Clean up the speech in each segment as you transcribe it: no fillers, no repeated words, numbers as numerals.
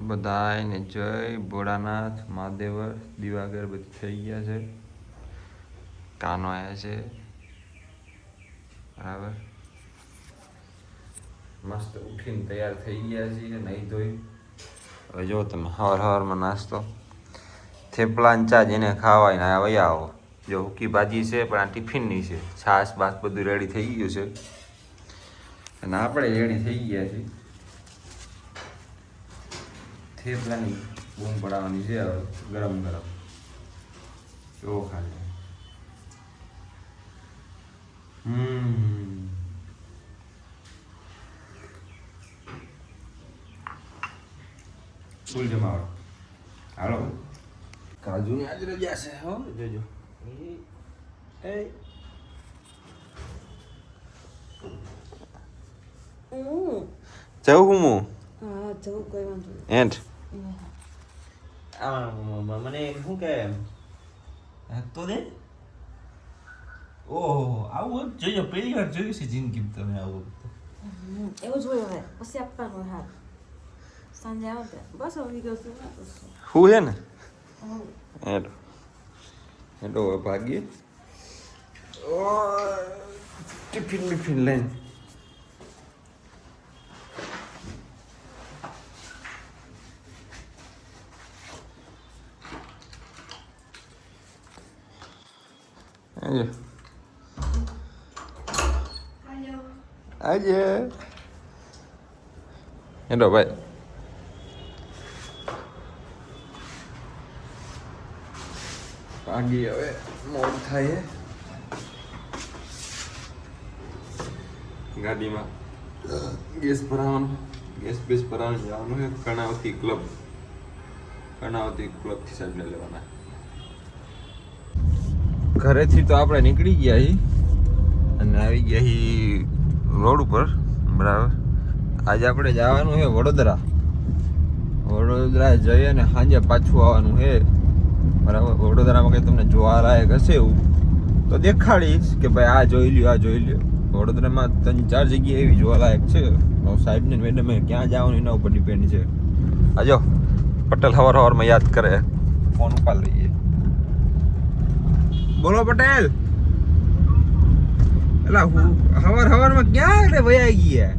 બધાને જય ભોળાનાથ મહાદેવર દીવા અગરબત્તી થઈ ગયા છે. કાનો આવ્યા છે બરાબર. મસ્ત ઉઠીને તૈયાર થઈ ગયા છીએ નહીં ધોઈ. હવે જો તમે હવારમાં નાસ્તો થેપલા ને ચા જેને ખાવાય ને વયા આવો. જો હુકી ભાજી છે પણ આ ટિફિનની છે. છાશ બાસ બધું રેડી થઈ ગયું છે અને આપણે રેડી થઈ ગયા છીએ. થેપલાની બૂમ પડાવવાની છે હવે ગરમ ગરમ. જો ખાલી ફૂલ જમાવટ. હાલો કાજુની આજ રજા છે હો. જોજો જવું હું હા જવું કઈ વાંધો એન્ડ મને શું કે તો દે. ઓહો આવું જોજો પહેલી વાર જોયું છે જિંદગી તમે આવું. એવું જોયું હવે પછી આપવાનું. હા સાંજે આવતા બસ આવી ગયો છું. શું છે ને એન્ડ એન્ડો ભાગીએ ટિફિન બિફિન લઈને. આજે હેલો ભાઈ. ભાગી હવે મોડ થાય. ગાડીમાં ગેસ ભરાવાનું, ગેસ બેસ ભરાવાનું જવાનું છે. કર્ણાવતી ક્લબથી સાહેબને લેવાના. ઘરેથી તો આપણે નીકળી ગયા છીએ અને આવી ગયા છીએ રોડ ઉપર બરાબર. આજે આપણે જવાનું છે વડોદરા. વડોદરા જઈએ અને સાંજે પાછું આવવાનું છે બરાબર. વડોદરામાં કંઈ તમને જોવાલાયક હશે એવું તો દેખાડીશ કે ભાઈ આ જોઈ લ્યો આ જોઈ લ્યો. વડોદરામાં 3-4 જગ્યાએ એવી જોવાલાયક છે. સાહેબને મેડમે ક્યાં જવાનું એના ઉપર ડિપેન્ડ છે. આજો પટેલ હવારમાં યાદ કરે ફોન ઉપાડ લઈએ. બોલો પટેલ. એલા હવારમાં ક્યાં એટલે વયા ગયા?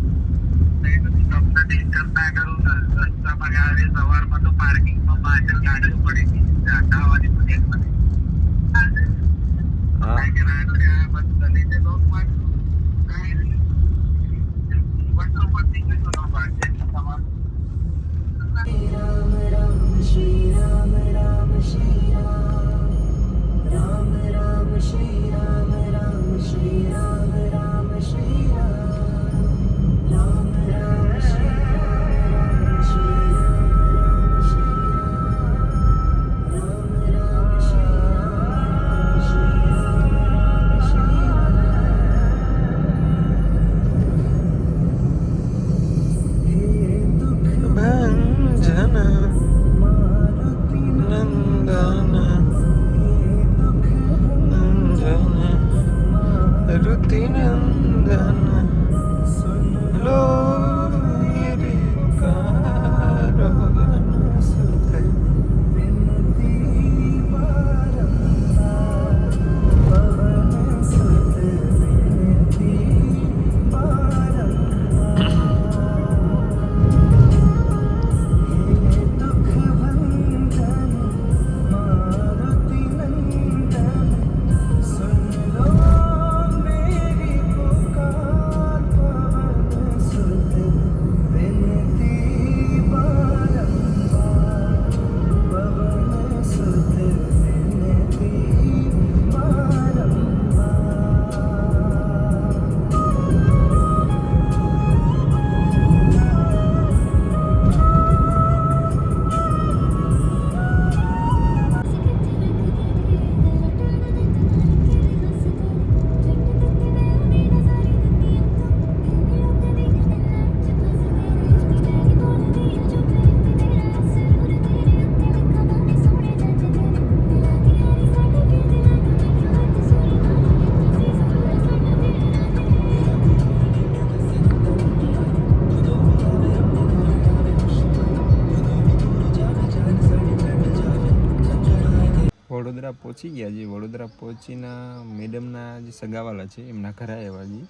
વડોદરા પહોંચી ગયા છીએ. વડોદરા પહોંચીના મેડમના જે સગાવાલા છે એમના ઘરે આવ્યા છીએ.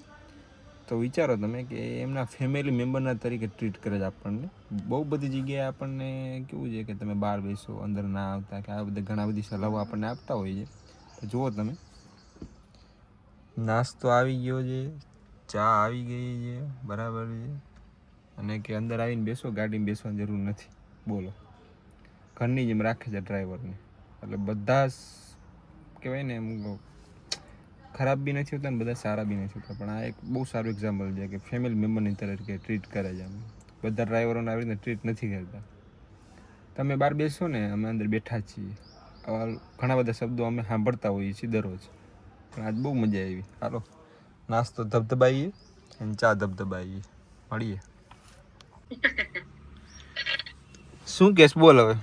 તો વિચારો તમે કે એમના ફેમિલી મેમ્બરના તરીકે ટ્રીટ કરે છે આપણને. બહુ બધી જગ્યાએ આપણને કેવું છે કે તમે બહાર બેસો, અંદર ના આવતા, કે આ બધા ઘણા બધી સલાહો આપણને આપતા હોય છે. તો જુઓ તમે, નાસ્તો આવી ગયો છે, ચા આવી ગઈ છે, બરાબર છે. અને કે અંદર આવીને બેસો, ગાડીમાં બેસવાની જરૂર નથી. બોલો, ઘરની જેમ રાખે છે ડ્રાઈવરને. એટલે બધા કહેવાય ને એમ ખરાબ બી નથી હોતા ને બધા સારા બી નથી હોતા. પણ આ એક બહુ સારું એક્ઝામ્પલ છે કે ફેમિલી મેમ્બરની તરીકે ટ્રીટ કરે છે. આમ બધા ડ્રાઈવરોને આવી રીતે ટ્રીટ નથી કરતા. તમે બહાર બેસો ને, અમે અંદર બેઠા છીએ, આવા ઘણા બધા શબ્દો અમે સાંભળતા હોઈએ છીએ દરરોજ. પણ આજ બહુ મજા આવી. હાલો, નાસ્તો ધબધબાઈએ અને ચા ધબધબાઈએ. મળીએ. શું કેસ બોલ હવે?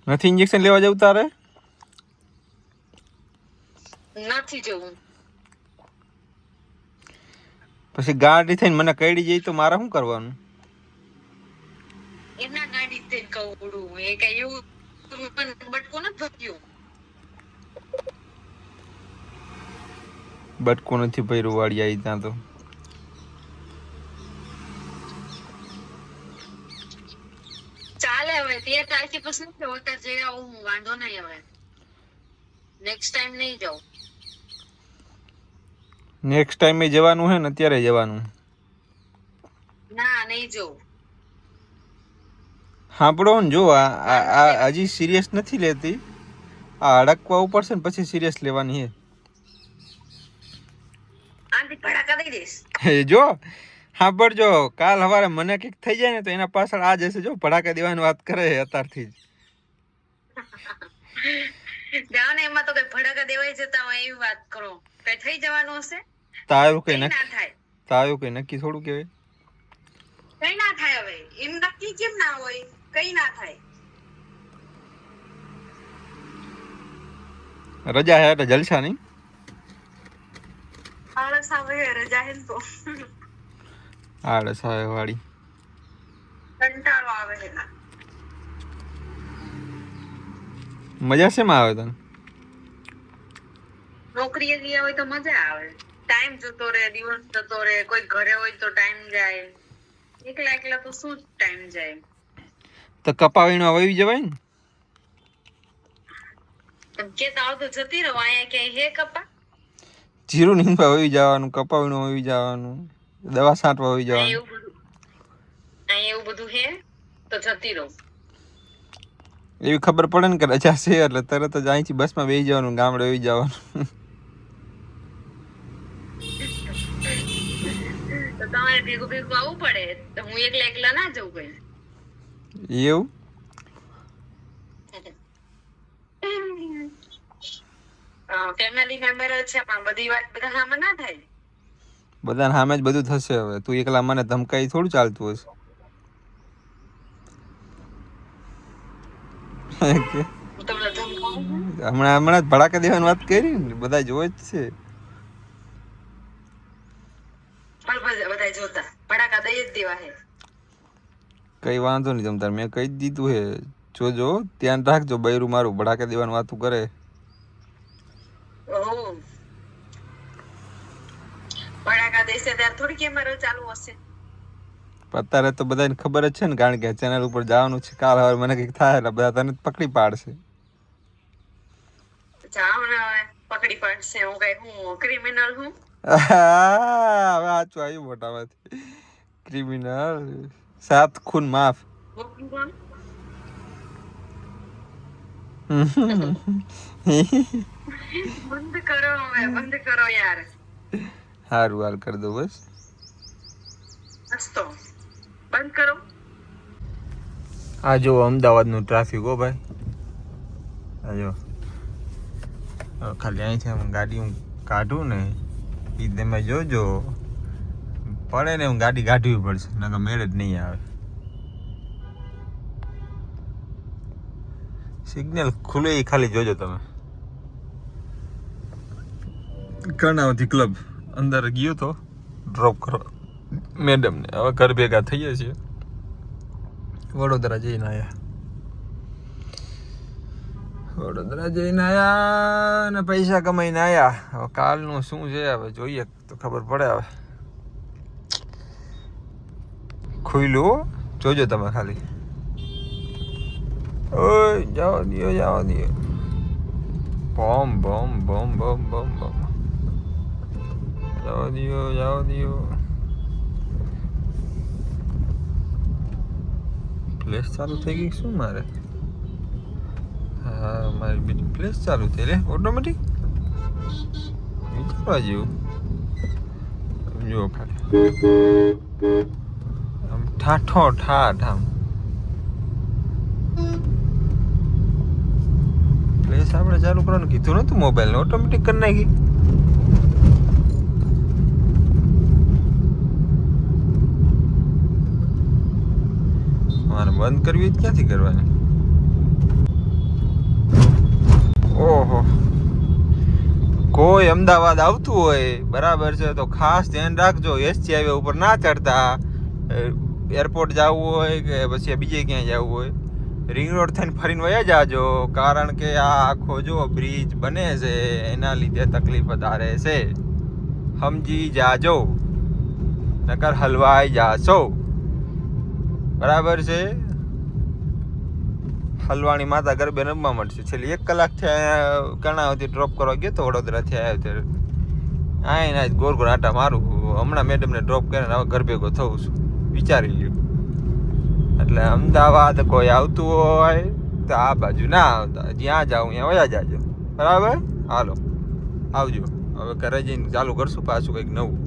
નથી ઇન્જેક્શન લેવા જવું તારે? નથી જવું. પછી ગાડી થઈને મને કઈડી જઈ તો મારે શું કરવાનું? એના ગાડી તે કવડું એ કઈ એવું પણ બટકો નથી ભર્યું. બટકો નથી ભર્યું વાળી આવી ત્યાં તો. ચાલે હવે 13 તારીખે પછી નથી હોતા જે આવું વાંધો નહીં. હવે નેક્સ્ટ ટાઈમ નહીં જાઉં. નેક્સ્ટ ટાઈમે જવાનું હે ને અત્યારે જવાનું? ના નહીં જવું. સાંભળો ને, જો આ હજી સિરિયસ નથી લેતી. આ અડકવા ઉપડશે ને પછી સિરિયસ લેવાની હે. આંટી ભડાકા દઈ દઈશ. જો સાંભળજો, કાલ સવારે મને કંઈક થઈ જાય ને તો એના પાછળ આ જશે. જો ભડાકા દેવાની વાત કરે અત્યારથી જ. જાઓ ને, એમાં તો કઈ ભડાકા દેવાઈ જતા હોય એવી વાત કરો. કઈ થઈ જવાનું હશે? તારું કઈ ના થાય. તારું કઈ નક્કી થોડું કહેવાય. કઈ ના થાય. હવે એમ નક્કી કેમ ના હોય? કઈ ના થાય. રજા હે એટલે જલસા નહીં. આળસ આવે રજા હે તો આળસ આવે વાળી. કંટાળો આવે છે. મજા શેમાં આવે તને? નોકરીએ ગયા હોય તો મજા આવે. ટાઈમ જતો રહે, દિવસ જતો રહે. કોઈ ઘરે હોય તો ટાઈમ જાય. એકલા એકલા તો શું ટાઈમ જાય? તો કપાવીમાં વહી જવાય ને. કેતા આવ તો જતી રહો. અહીંયા ક્યાંય હે કપા? જીરું નીંદવા વહી જવાનું, કપાવીમાં વહી જવાનું, દવા છાંટવા વહી જવાનું. એવું બધું હે તો જતી રહો. એવી ખબર પડે ને કે રજા છે એટલે તરત જ અહીંથી બસમાં બેસી જવાનું, ગામડે વહી જવાનું. તો તમારે ભેગું ભેગું આવવું પડે. તો હું એકલા ના જઉં કઈ. એવું ફેમિલી મેમ્બર છે પણ બધી વાત બધા સામે ના થાય. બધાને સામે જ બધું થશે. હવે તું એકલા મને ધમકાઈ થોડું ચાલતું હશે. હમણાં જ ભડાકા દેવાની વાત કરી ને, બધા જોવે જ છે. બધા જોતા ભડાકા દઈ જ દેવા હે. કઈ વાંધો નહીં, તમ તાર મેં કહી જ દીધું હે. જોજો, ધ્યાન રાખજો. બૈરું મારું ભડાકા દેવાની વાતું કરે. ભડાકા દેશે ત્યારે થોડી કેમેરો ચાલુ હશે. અત્યારે તો બધાને ખબર જ છે ને, કારણ કે ચેનલ ઉપર જવાનું છે. કાલ હવે મને કંઈક થાય એટલે બધા તને પકડી પાડશે. જાઓ ને હવે પકડી પાડશે. હું કઈ હું ક્રિમિનલ હું? હવે આચું આવ્યું મોટામાંથી. ક્રિમિનલ 7 ખૂન માફ. બંધ કરો હવે, બંધ કરો યાર. હારું, હાલ કરી દો બસ. તો બંધ કરો. આ જો અમદાવાદનું ટ્રાફિક હો ભાઈ. આ જો ખાલી અહીંથી હું ગાડી હું કાઢું ને એ તમે જોજો, પડે ને હું ગાડી કાઢવી પડશે, નકર મેળ જ નહીં આવે. સિગ્નલ ખુલે એ ખાલી જોજો તમે. કર્ણાવતી ક્લબ અંદર ગયો તો ડ્રોપ કરો. મેડમને હવે ઘર ભેગા થઈએ છીએ વડોદરા જઈને આવ્યા અને પૈસા કમાઈને આવ્યા હવે કાલનું શું છે હવે જોઈએ તો ખબર પડે હવે ખુલ્લું જોજો તમે ખાલી ઓય જાઓ દિયો બોમ બોમ બોમ બોમ બોમ બોમ જાઓ દિયો પ્લેસ ચાલુ થઈ ગઈ શું મારે હા મારી બીજી પ્લેસ ચાલુ થઈ રે ઓટોમેટિક વિચારવા જેવું જો ખાલી આમ ઠાઠો ઠાઠ આમ પ્લેસ આપણે ચાલુ કરવાનું કીધું નતું મોબાઈલ ને ઓટોમેટિક કરી નાખી મારે બંધ કરવી ક્યાંથી કરવાની ઓહો કોઈ અમદાવાદ આવતું હોય બરાબર છે તો ખાસ ધ્યાન રાખજો એસટી હાઈવે ઉપર ના ચડતા એરપોર્ટ જવું હોય કે પછી બીજે ક્યાંય જવું હોય રિંગ રોડ થઈને ફરીને વયા જાજો કારણ કે આ આખો જો બ્રિજ બને છે એના લીધે તકલીફ વધારે છે સમજી જાજો નકર હલવાઈ જાશો બરાબર છે હલવાણી માતા ગરબે રમવા મળશે છેલ્લી 1 કલાકથી કર્ણાવતી ડ્રોપ કરવા ગયો તો વડોદરાથી આવ્યો ત્યારે આના જ ગોર આટા મારું હમણાં મેડમને ડ્રોપ કરીને હવે ઘર ભેગો થવું છું વિચારી લ્યો એટલે અમદાવાદ કોઈ આવતું હોય તો આ બાજુ ના આવતા જ્યાં જાઉં ત્યાં વયા જાજો બરાબર હાલો આવજો હવે ઘરે જઈને ચાલુ કરશું પાછું કંઈક નવું